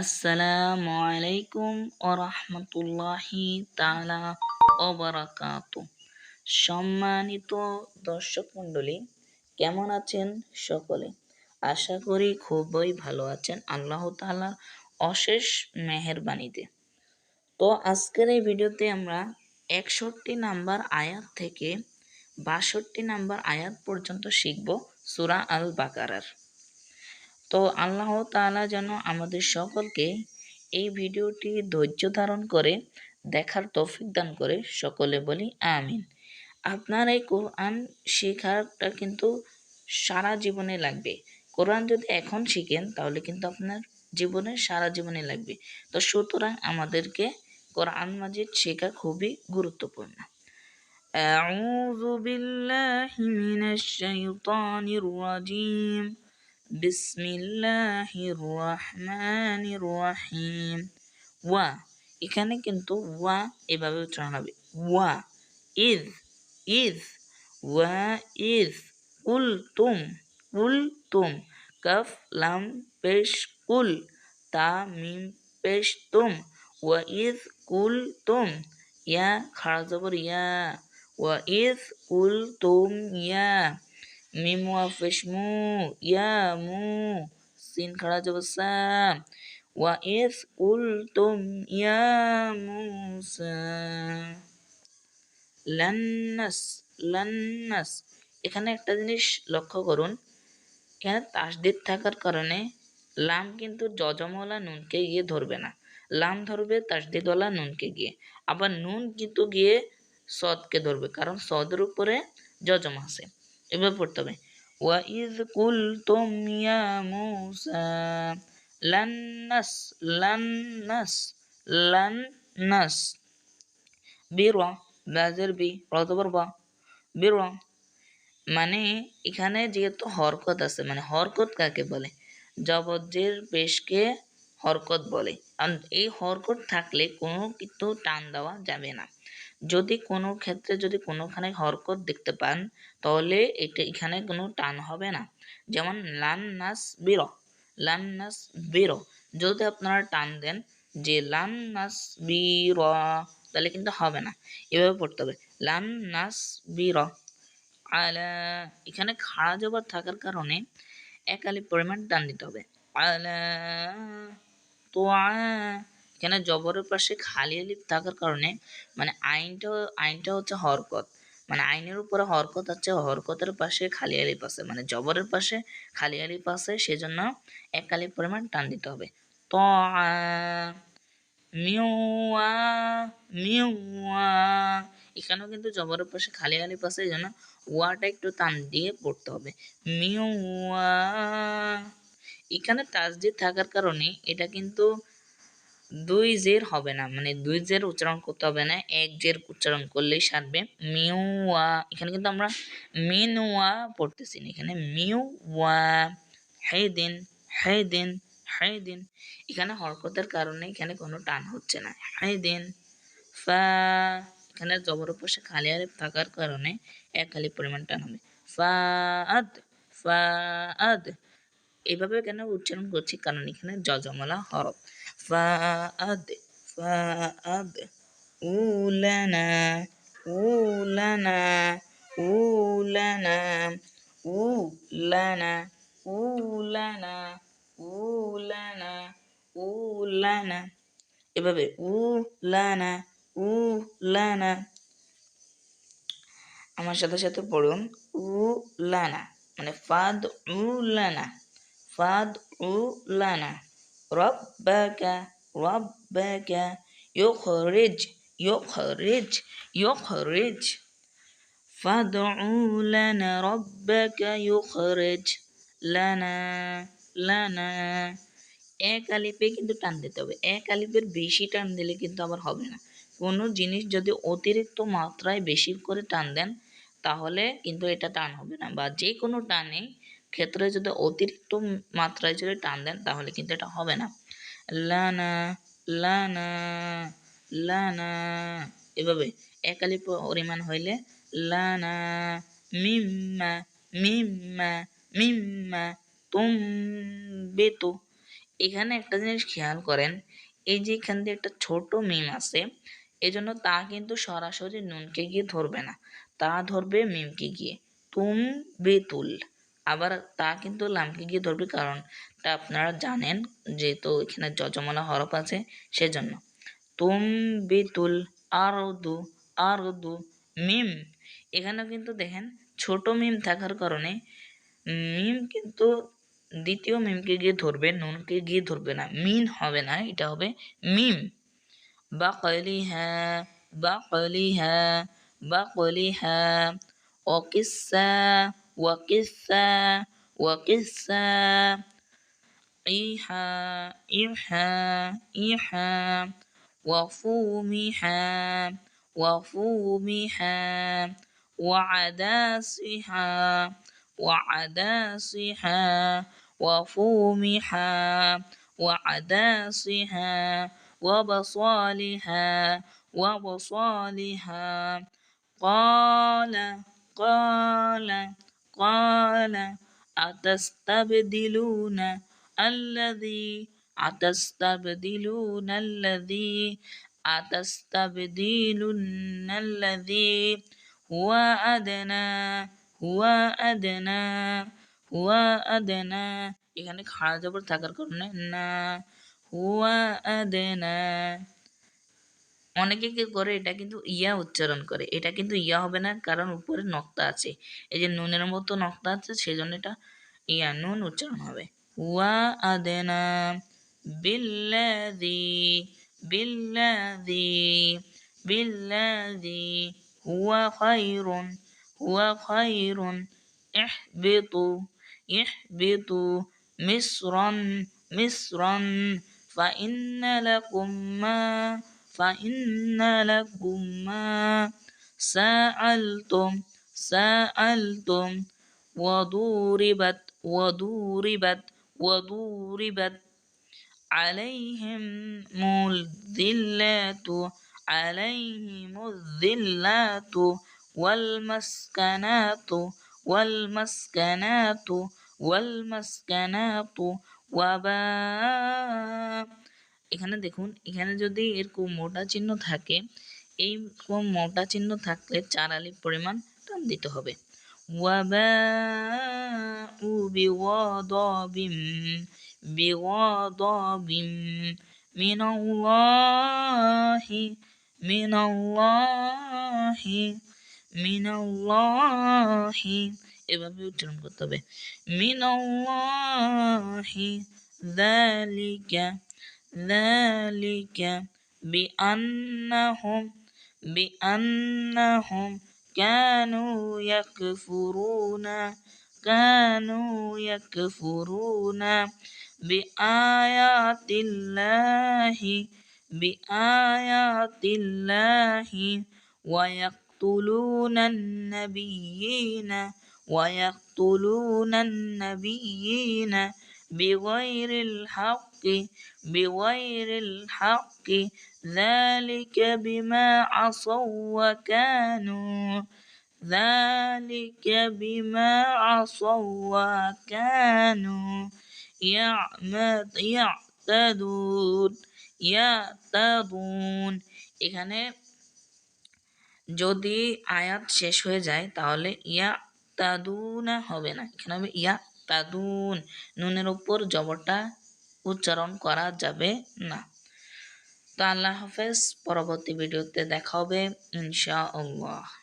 আসসালামু আলাইকুম ওরহমতুল্লাহি তাআলা ওবারাকাতুহু। সম্মানিত দর্শক মণ্ডলী, কেমন আছেন সকলে? আশা করি খুবই ভালো আছেন আল্লাহ তাআলার অশেষ মেহেরবানিতে। তো আজকের এই ভিডিওতে আমরা 61 নাম্বার আয়াত থেকে 62 নাম্বার আয়াত পর্যন্ত শিখব সূরা আল বাকারার। তো আল্লাহ তাআলা যেন আমাদের সকলকে এই ভিডিওটি ধৈর্য ধারণ করে দেখার তৌফিক দান করে, সকলে বলি আমিন। আপনার এই কোরআন শেখাটা কিন্তু সারা জীবনে লাগবে। কোরআন যদি এখন শিখেন তাহলে কিন্তু আপনার জীবনে সারা জীবনে লাগবে। তো সুতরাং আমাদেরকে কোরআন মাজিদ শেখা খুবই গুরুত্বপূর্ণ। আউযু বিল্লাহি মিনাশ শাইতানির রাজিম। বিসমিল্লাহির রহমানির রহিম। ওয়া, এখানে কিন্তু ওয়া এভাবে উচ্চারণ হবে, ওয়া ইজ ইজ ওয়া ইজ কুলতুম কুলতুম। কাফ লাম পেশ কুল, তা মিম পেশ তুম। ওয়া ইজ কুলতুম, ইয়া খাড়া জবর ইয়া। ওয়া ইজ কুলতুম ইয়া, মিম ওয়াও পেশ মু, ইয়া মু। সিন খাড়া জবর সা। ওয়া ইজ কুলতুম ইয়া মুসা লান্নাস লান্নাস। এখানে একটা জিনিস লক্ষ্য করুন, এখানে তাসদিদ থাকার কারণে লাম কিন্তু যজমওয়ালা নুনকে গিয়ে ধরবে না, লাম ধরবে তাসদিদওয়ালা নুনকে গিয়ে। আবার নুন কিন্তু গিয়ে সদকে ধরবে, কারণ সদের উপরে যজম আছে। এবার পড়তে হবে, ওয়া ইজ কুলতুম ইয়া মুসা লান্নাস লান্নাস লান্নাস। বির বাজের বি অথবা বা বির, মানে এখানে যেহেতু হরকত আছে, মানে হরকত কাকে বলে? জবজ্জের পেশকে হরকত বলে। আর এই হরকত থাকলে কোনো কিন্তু টান দেওয়া যাবে না। যদি কোনো ক্ষেত্রে যদি কোনোখানে হরকত দেখতে পান তাহলে এটা এখানে কোনো টান হবে না। যেমন লান নাস বির, লান নাস বির, যদি আপনারা টান দেন যে লান নাস বির, তাহলে কিন্তু হবে না। এভাবে পড়তে হবে, লান নাস বির আলা। এখানে খাড়া জবর থাকার কারণে এক আলিফ পরিমাণ টান দিতে হবে। আলা তো এখানে জবরের পাশে খালি আলিফ থাকার কারণে মানে আইনটা হচ্ছে হরকত, মানে আইনের উপরে হরকত আছে, হরকতের পাশে খালি আলিফ আছে, মানে জবরের পাশে খালি আলিফ আছে, সেজন্য এক আলিফ পরিমাণ টান দিতে হবে। তো মিউয়া মিউয়া, এখানেও কিন্তু জবরের পাশে খালি আলিফ আছে, এই জন্য ওয়াটা একটু টান দিয়ে পড়তে হবে, মিউয়া। এখানে তাসদিদ থাকার কারণে এটা কিন্তু দুই জের হবে না, মানে দুই জের উচ্চারণ করতে হবে না, এক জের উচ্চারণ করলেই সারবে। মিউয়া, এখানে কিন্তু আমরা মিনুয়া পড়তেছি না, এখানে মিউয়া। হেদিন হেদিন হেদিন, এখানে হরকতের কারণে এখানে কোনো টান হচ্ছে না। হেদিন ফা, এখানে জবরের পাশে খালি আলিফ থাকার কারণে এক আলিফ পরিমাণ টান হবে। ফাআদ ফাআদ, এইভাবে কেন উচ্চারণ করছি? কারণ এখানে যজমলা হরফ। ফাআদ ফাআদ উলানা উলানা উলানা উলানা উলানা উলানা উলানা, এভাবে উলানা উলানা। আমার সাথে সাথে পড়ুন, উলানা মানে ফাদ উলানা ফাদ উলানা। রব্বাকা রব্বাকা ইউখরিজ ইউখরিজ ইউখরিজ। ফাদউ লানা রব্বাকা ইউখরিজ লানা লানা। এক আলিফে কিন্তু টান দিতে হবে, এক আলিফের বেশি টান দিলে কিন্তু আবার হবে না। কোনো জিনিস যদি অতিরিক্ত মাত্রায় বেশি করে টান দেন তাহলে কিন্তু এটা টান হবে না, বা যে কোনো টানে ক্ষেত্রে যদি অতিরিক্ত মাত্রায় যদি টান দেন তাহলে কিন্তু এটা হবে না। লানা লানা লানা, এভাবে এক আলিফ পরিমাণ হইলে লানা। মিম্মা মিম্মা মিম্মা তুম বেতু, এখানে একটা জিনিস খেয়াল করেন, এই যে এখান দিয়ে একটা ছোট মিম আছে, এজন্য তা কিন্তু সরাসরি নুনকে গিয়ে ধরবে না, তা ধরবে মিমকে গিয়ে। তুম বেতুল। আবার তা কিন্তু লামকে গিয়ে ধরবে, কারণটা আপনারা জানেন, যেহেতু এখানে যজমলা হরফ আছে সেজন্য। তুম বেতুল আরদু, আরদু মিম। এখানেও কিন্তু দেখেন ছোট মিম থাকার কারণে মিম কিন্তু দ্বিতীয় মিমকে গিয়ে ধরবে, নুনকে গিয়ে ধরবে না, মিন হবে না, এটা হবে মিম। বাকলিহা, বাকলিহা, বাকলিহা। ওয়াকিসা, ওয়াকিসা, ওয়াকিসা। ইহা, ইহা, ইহা। وفومها، وفومها. وعداسها، وعداسها. وفومها، وعداسها. وبصالها، وبصالها. قال، قال، قال. أتستبدلون الذي، أتستبدلون الذي، أتستبدلون الذي هو أدنى، هو أدنى، هو أدنى। এখানে খাড়া জবর থাকার কারণে না, হুয়া আদনা। অনেকে কি করে, এটা কিন্তু ইয়া উচ্চারণ করে, এটা কিন্তু ইয়া হবে না, কারণ উপরে নক্তা আছে, এই যে নুনের মতো নক্তা আছে, সেজন্য এটা ইয়া নুন উচ্চারণ হবে। ওয়া আদেনা বিল্লাযী, বিল্লাযী, বিল্লাযী হুয়া খায়রুন, হুয়া খায়রুন। ইহবিতু, ইহবিতু মিসরান, মিসরান। فإن لكم ما، فإن لكم ما سألتم، سألتم. وضربت، وضربت، وضربت عليهم الذلة، عليهم الذلة والمسكنات، والمسكنات، والمسكنات। وباء। এখানে দেখুন, এখানে যদি এরকম মোটা চিহ্ন থাকে, এইরকম মোটা চিহ্ন থাকলে 4 আলিফ পরিমাণ টান দিতে হবে। ওয়াবাউ বিগাদাবিন, বিগাদাবিন মিনাল্লাহি, মিনাল্লাহি, মিনাল্লাহি। এভাবে উচ্চারণ করতে হবে, মিনাল্লাহি। যালিকা, ذلك بأنهم، بأنهم كانوا يكفرون، كانوا يكفرون بآيات الله، بآيات الله. ويقتلون النبيين، ويقتلون النبيين بغير الحق، بغير الحق. ذلك بما عصوا وكانوا، ذلك بما عصوا وكانوا يعتدون، يعتدون। এখানে যদি আয়াত শেষ হয়ে যায় তাহলে ইয়া তাদুনা হবে না, এখানে হবে ইয়া তাদুন। নুনের উপর জবরটা উচ্চারণ করা যাবে না। তো আল্লাহ হাফেজ, পরবর্তী ভিডিওতে দেখা হবে ইনশাআল্লাহ।